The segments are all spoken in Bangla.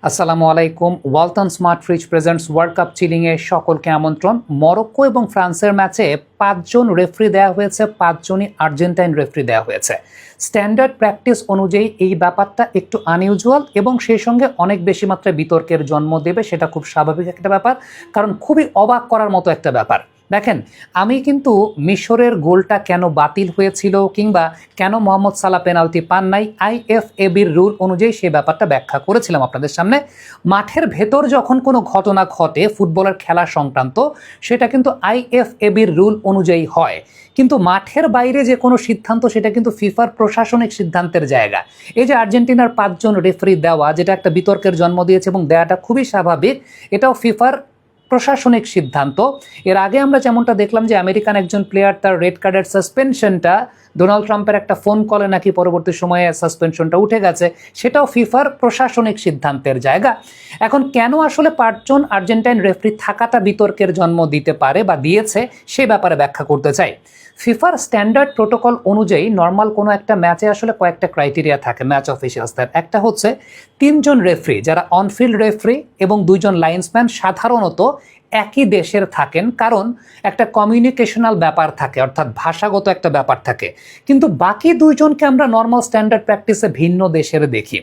আসসালামু আলাইকুম। Walton smart fridge presents world cup চিলিংয়ে সকলকে আমন্ত্রণ। মরক্কো এবং ফ্রান্সের ম্যাচে 5 জন রেফারি দেওয়া হয়েছে, 5 জনই আর্জেন্টাইন রেফারি দেওয়া হয়েছে। স্ট্যান্ডার্ড প্র্যাকটিস অনুযায়ী এই ব্যাপারটা একটু আনইউজুয়াল এবং সেই সঙ্গে অনেক বেশি মাত্রায় বিতর্কের জন্ম দেবে, সেটা খুব স্বাভাবিক একটা ব্যাপার, কারণ খুবই অবাক করার মতো একটা ব্যাপার। দেখেন, আমি কিন্তু মিশরের গোলটা কেন বাতিল হয়েছিল কিংবা কেন মোহাম্মদ সালাহ পেনাল্টি পান নাই, আইএফএবির রুল অনুযায়ী সেই ব্যাপারটা ব্যাখ্যা করেছিলাম আপনাদের সামনে। মাঠের ভেতর যখন কোনো ঘটনা ঘটে ফুটবলের খেলা সংক্রান্ত, সেটা কিন্তু আইএফএবির রুল অনুযায়ী হয়, কিন্তু মাঠের বাইরে যে কোনো সিদ্ধান্ত সেটা কিন্তু ফিফার প্রশাসনিক সিদ্ধান্তের জায়গা। এই যে আর্জেন্টিনার 5 জন রেফারি দেওয়া, যেটা একটা বিতর্কের জন্ম দিয়েছে এবং দেওয়াটা খুবই স্বাভাবিক, এটাও ফিফার প্রশাসনিক সিদ্ধান্ত। এর আগে আমরা যেমনটা দেখলাম যে আমেরিকান একজন প্লেয়ার তার রেড কার্ডের সাসপেনশনটা ডোনাল্ড ট্রাম্পের একটা ফোন কলে নাকি পরবর্তী সময়ে সাসপেনশনটা উঠে গেছে, সেটাও ফিফার প্রশাসনিক সিদ্ধান্তের জায়গা। এখন কেন আসলে 5 জন আর্জেন্টাইন রেফারি থাকাটা বিতর্কের জন্ম দিতে পারে বা দিয়েছে, সে ব্যাপারে ব্যাখ্যা করতে চাই। ফিফার স্ট্যান্ডার্ড প্রোটোকল অনুযায়ী নর্মাল কোনো একটা ম্যাচে আসলে কয়েকটা ক্রাইটেরিয়া থাকে ম্যাচ অফিসিয়ালসদের। একটা হচ্ছে 3 জন রেফারি যারা অনফিল্ড রেফারি এবং 2 জন লাইন্সম্যান সাধারণত একই দেশের থাকেন, কারণ একটা কমিউনিকেশনাল ব্যাপার থাকে, অর্থাৎ ভাষাগত একটা ব্যাপার থাকে। কিন্তু বাকি 2 জনকে আমরা নর্মাল স্ট্যান্ডার্ড প্র্যাকটিসে ভিন্ন দেশের দেখি।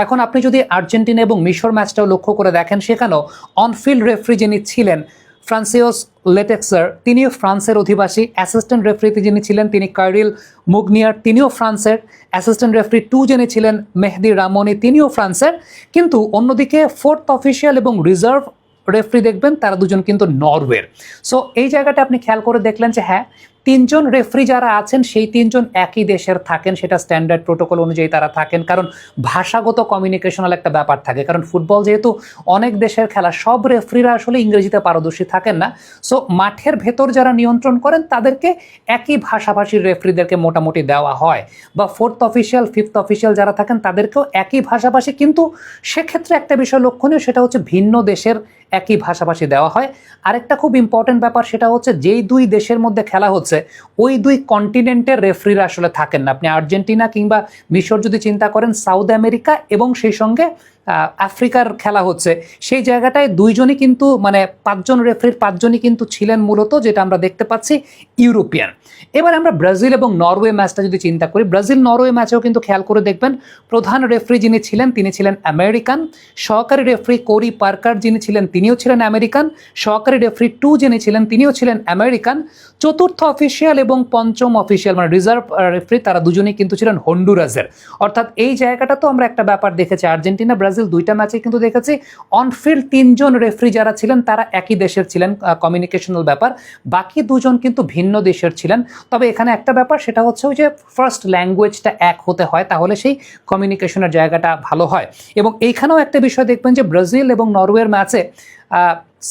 এখন আপনি যদি আর্জেন্টিনা এবং মিশর ম্যাচটাও লক্ষ্য করে দেখেন, সেখানেও অনফিল্ড রেফারি যিনি ছিলেন ফ্রান্সিওস লেটেক্সার, তিনিও ফ্রান্সের অধিবাসী। অ্যাসিস্ট্যান্ট রেফারিতে যিনি ছিলেন তিনি কাইরিল মুগনিয়ার, তিনিও ফ্রান্সের। অ্যাসিস্ট্যান্ট রেফারি 2 যিনি ছিলেন মেহদি রামনি, তিনিও ফ্রান্সের। কিন্তু অন্যদিকে 4th অফিসিয়াল এবং রিজার্ভ রেফারি দেখবেন তারা 2জন কিন্তু নরওয়ের। সো এই জায়গাটা আপনি খেয়াল করে দেখলেন যে হ্যাঁ, 3 জন রেফারি যারা আছেন সেই 3 জন একই দেশের থাকেন, সেটা স্ট্যান্ডার্ড প্রোটোকল অনুযায়ী তারা থাকেন, কারণ ভাষাগত কমিউনিকেশনাল একটা ব্যাপার থাকে। কারণ ফুটবল যেহেতু অনেক দেশের খেলা, সব রেফারিরা আসলে ইংরেজিতে পারদর্শী থাকেন না। সো মাঠের ভেতর যারা নিয়ন্ত্রণ করেন তাদেরকে একই ভাষাভাষীর রেফারিদেরকে মোটামুটি দেওয়া হয়, বা 4th অফিসিয়াল 5th অফিসিয়াল যারা থাকেন তাদেরকেও একই ভাষাভাষী। কিন্তু সেক্ষেত্রে একটা বিষয় লক্ষণীয়, সেটা হচ্ছে ভিন্ন দেশের একই ভাষাভাষী দেওয়া হয়। আরেকটা খুব ইম্পর্টেন্ট ব্যাপার, সেটা হচ্ছে যেই 2 দেশের মধ্যে খেলা হচ্ছে ওই 2 কন্টিনেন্টের রেফারিরা আসলে থাকেন না। আপনি আর্জেন্টিনা কিংবা মিশর যদি চিন্তা করেন, সাউথ আমেরিকা এবং সেই সঙ্গে আফ্রিকার খেলা হচ্ছে, সেই জায়গাটায় 2 জনই কিন্তু 5 জন রেফারির 5 জনই কিন্তু ছিলেন মূলত, যেটা আমরা দেখতে পাচ্ছি, ইউরোপিয়ান। এবার আমরা ব্রাজিল এবং নরওয়ে ম্যাচটা যদি চিন্তা করি, ব্রাজিল নরওয়ে ম্যাচেও কিন্তু খেয়াল করে দেখবেন প্রধান রেফারি যিনি ছিলেন তিনি ছিলেন আমেরিকান। সহকারী রেফারি কোরি পার্কার যিনি ছিলেন তিনিও ছিলেন আমেরিকান। সহকারী রেফারি 2 যিনি ছিলেন তিনিও ছিলেন আমেরিকান। 4th অফিসিয়াল এবং 5ম অফিসিয়াল রিজার্ভ রেফারি তারা 2জনই কিন্তু ছিলেন হন্ডুরাসের। অর্থাৎ এই জায়গাটা তো আমরা একটা ব্যাপার দেখেছি, আর্জেন্টিনা ব্রাজিল 2টা ম্যাচে কিন্তু দেখেছি অনফিল্ড 3 জন রেফারি যারা ছিলেন তারা একই দেশের ছিলেন, কমিউনিকেশনাল ব্যাপার। বাকি 2জন কিন্তু ভিন্ন দেশের ছিলেন। তবে এখানে একটা ব্যাপার, সেটা হচ্ছে ওই যে ফার্স্ট ল্যাঙ্গুয়েজটা এক হতে হয়, তাহলে সেই কমিউনিকেশনের জায়গাটা ভালো হয়। এবং এইখানেও একটা বিষয় দেখবেন যে ব্রাজিল এবং নরওয়ের ম্যাচে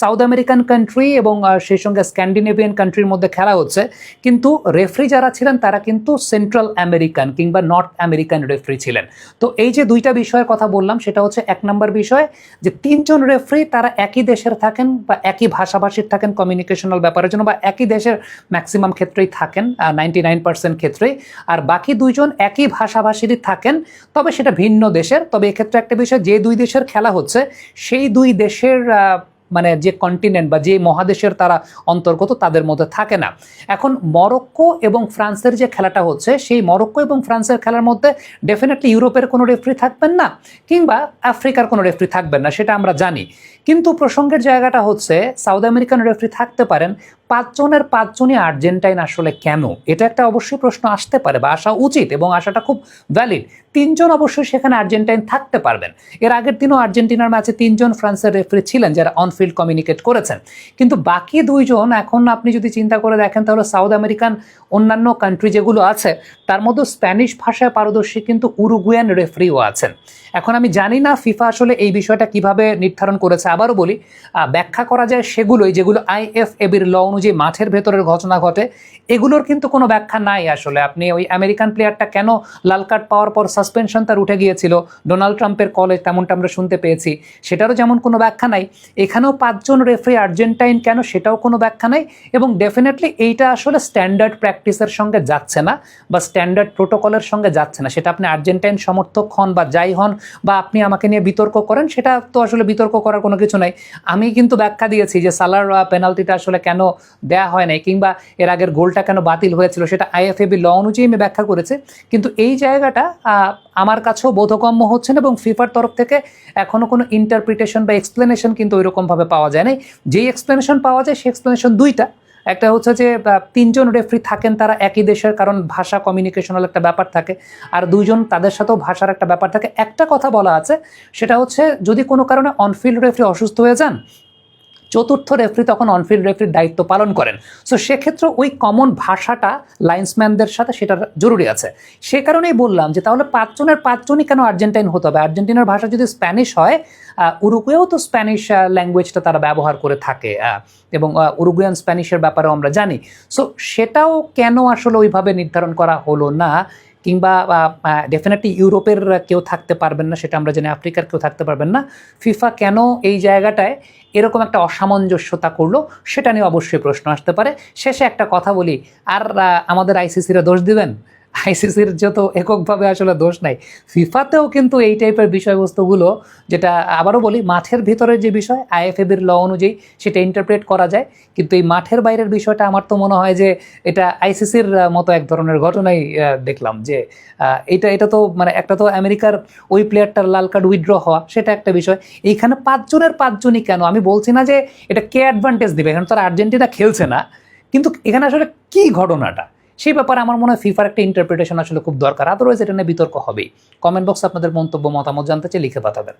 সাউথ আমেরিকান কান্ট্রি এবং সেই সঙ্গে স্ক্যান্ডিনেভিয়ান কান্ট্রির মধ্যে খেলা হচ্ছে, কিন্তু রেফারি যারা ছিলেন তারা কিন্তু সেন্ট্রাল আমেরিকান কিংবা নর্থ আমেরিকান রেফারি ছিলেন। তো এই যে 2টা বিষয়ের কথা বললাম, সেটা হচ্ছে 1 নম্বর বিষয় যে 3 জন রেফারি তারা একই দেশের থাকেন বা একই ভাষাভাষীর থাকেন কমিউনিকেশনাল ব্যাপারের জন্য, বা একই দেশের ম্যাক্সিমাম ক্ষেত্রেই থাকেন, 99% ক্ষেত্রেই। আর বাকি 2 জন একই ভাষাভাষীরই থাকেন, তবে সেটা ভিন্ন দেশের। তবে এক্ষেত্রে একটা বিষয়, যে 2 দেশের খেলা হচ্ছে সেই 2 দেশের যে কন্টিনেন্ট বা যে মহাদেশের তারা অন্তর্গত তাদের মধ্যে থাকে না। এখন মরক্কো এবং ফ্রান্সের যে খেলাটা হচ্ছে, সেই মরক্কো এবং ফ্রান্সের খেলার মধ্যে ডেফিনেটলি ইউরোপের কোনো রেফারি থাকবেন না কিংবা আফ্রিকার কোনো রেফারি থাকবেন না, সেটা আমরা জানি। কিন্তু প্রসঙ্গের জায়গাটা হচ্ছে সাউথ আমেরিকান রেফারি থাকতে পারেন, 5 জনের 5 জনই আর্জেন্টাইন আসলে কেন? এটা একটা অবশ্যই প্রশ্ন আসতে পারে বা আসা উচিত, এবং আসাটা খুব ভ্যালিড। 3 জন অবশ্যই সেখানে আর্জেন্টাইন থাকতে পারবেন। এর আগের দিনও আর্জেন্টিনার ম্যাচে 3 জন ফ্রান্সের রেফারি ছিলেন যারা অনফিল্ড কমিউনিকেট করেছেন। কিন্তু বাকি 2 জন, এখন আপনি যদি চিন্তা করে দেখেন, তাহলে সাউথ আমেরিকান অন্যান্য কান্ট্রি যেগুলো আছে তার মধ্যে স্প্যানিশ ভাষায় পারদর্শী কিন্তু উরুগুয়ান রেফারিও আছেন। এখন আমি জানি না ফিফা আসলে এই বিষয়টা কিভাবে নির্ধারণ করেছে। আবারও বলি, ব্যাখ্যা করা যায় সেগুলোই যেগুলো আইএফএবির ল অনুযায়ী অনুযায়ী মাঠের ভেতরের ঘটনা ঘটে, এগুলোর কিন্তু কোনো ব্যাখ্যা নাই আসলে। আপনি ওই আমেরিকান প্লেয়ারটা কেন লাল কার্ড পাওয়ার পর সাসপেনশন তার উঠে গিয়েছিল ডোনাল্ড ট্রাম্পের কলে, তেমনটা আমরা শুনতে পেয়েছি, সেটারও যেমন কোনো ব্যাখ্যা নাই। এখানেও 5 জন রেফারি আর্জেন্টাইন কেন, সেটাও কোনো ব্যাখ্যা নাই। এবং ডেফিনেটলি এইটা আসলে স্ট্যান্ডার্ড প্র্যাকটিসের সঙ্গে যাচ্ছে না বা স্ট্যান্ডার্ড প্রোটোকলের সঙ্গে যাচ্ছে না। সেটা আপনি আর্জেন্টাইন সমর্থক হন বা যাই হন, বা আপনি আমাকে নিয়ে বিতর্ক করেন, সেটা তো আসলে বিতর্ক করার কোনো কিছু নাই। আমি কিন্তু ব্যাখ্যা দিয়েছি যে সালার পেনাল্টিটা আসলে কেন দেয়া হয় নাই, কিংবা এর আগের গোলটা কেন বাতিল হয়েছিল, সেটা আইএফএবি ল অনুযায়ী আমি ব্যাখ্যা করেছি। কিন্তু এই জায়গাটা আমার কাছেও বোধগম্য হচ্ছে না, এবং ফিফার তরফ থেকে এখনো কোনো ইন্টারপ্রিটেশন বা এক্সপ্লেনেশন কিন্তু ওইরকমভাবে পাওয়া যায় নাই। যেই এক্সপ্লেনেশন পাওয়া যায় সেই এক্সপ্লেনেশন দুইটা। একটা হচ্ছে যে 3 জন রেফারি থাকেন তারা একই দেশের, কারণ ভাষা কমিউনিকেশনাল একটা ব্যাপার থাকে, আর 2 জন তাদের সাথেও ভাষার একটা ব্যাপার থাকে। একটা কথা বলা আছে, সেটা হচ্ছে যদি কোনো কারণে অনফিল্ড রেফারি অসুস্থ হয়ে যান, চতুর্থ রেফারি তখন অনফিল্ড রেফারির দায়িত্ব পালন করেন। সো সেক্ষেত্রে ওই কমন ভাষাটা লাইন্সম্যানদের সাথে সেটা জরুরি আছে। সে কারণেই বললাম যে তাহলে 5 জনের 5 জনই কেন আর্জেন্টাইন হতে হবে? আর্জেন্টিনার ভাষা যদি স্প্যানিশ হয়, উরুগুয়েও তো স্প্যানিশ ল্যাঙ্গুয়েজটা তারা ব্যবহার করে থাকে, এবং উরুগুয়ান স্প্যানিশের ব্যাপারেও আমরা জানি। সো সেটাও কেন আসলে ওইভাবে নির্ধারণ করা হলো না? কিংবা ডেফিনেটলি ইউরোপের কেউ থাকতে পারবেন না, সেটা আমরা জানি, আফ্রিকার কেউ থাকতে পারবেন না। ফিফা কেন এই জায়গাটায় এরকম একটা অসামঞ্জস্যতা করলো, সেটা নিয়ে অবশ্যই প্রশ্ন আসতে পারে। শেষে একটা কথা বলি, আর আমাদের আইসিসিরা দোষ দিবেন? আইসিসির যত এককভাবে আসলে দোষ নাই, ফিফাতেও কিন্তু এই টাইপের বিষয়বস্তুগুলো, যেটা আবারও বলি, মাঠের ভিতরের যে বিষয় আইএফএবির ল অনুযায়ী সেটা ইন্টারপ্রেট করা যায়, কিন্তু এই মাঠের বাইরের বিষয়টা আমার তো মনে হয় যে এটা আইসিসির মতো এক ধরনের ঘটনাই দেখলাম। যে এটা তো মানে একটা তো আমেরিকার ওই প্লেয়ারটার লাল কার্ড উইথড্র হওয়া, সেটা একটা বিষয়। এইখানে 5 জনের 5 জনই কেন? আমি বলছি না যে এটা কে অ্যাডভান্টেজ দিবে, এখানে তো আর আর্জেন্টিনা খেলছে না, কিন্তু এখানে আসলে কি ঘটনাটা, সেই ব্যাপারে আমার মনে হয় ফিফার একটা ইন্টারপ্রিটেশন আসলে খুব দরকার। আদারওয়াইজ এটা নিয়ে বিতর্ক হবেই। কমেন্ট বক্সে আপনাদের মন্তব্য মতামত জানতে চাই, লিখে পাঠাবেন।